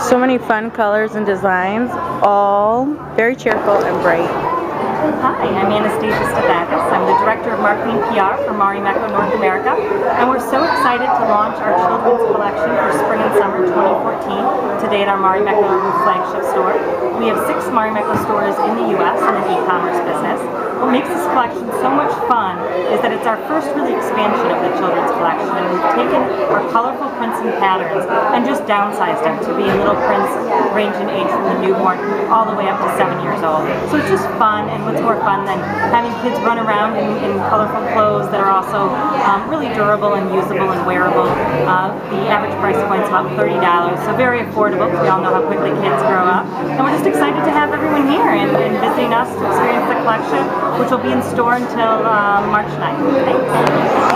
So many fun colors and designs, all very cheerful and bright. Hi, I'm Anastasia Stavakis. I'm the Director of Marketing PR for Marimekko North America, and we're so excited to launch our children's collection for Spring and Summer 2014 today at our Marimekko flagship store. We have 6 Marimekko stores in the U.S. and an e-commerce business. What makes this collection so much fun is that it's our first really expansion of the children's collection, and we've taken our colorful prints and patterns and just downsized them to be little prints range in age from the newborn all the way up to 7 years old. So it's just fun, and what's more fun than having kids run around in colorful clothes that are also really durable and usable and wearable. The average price point is about $30, so very affordable because we all know how quickly kids grow up. And we're just excited to have everyone here and visiting us to experience the collection, which will be in store until March 9th. Thanks.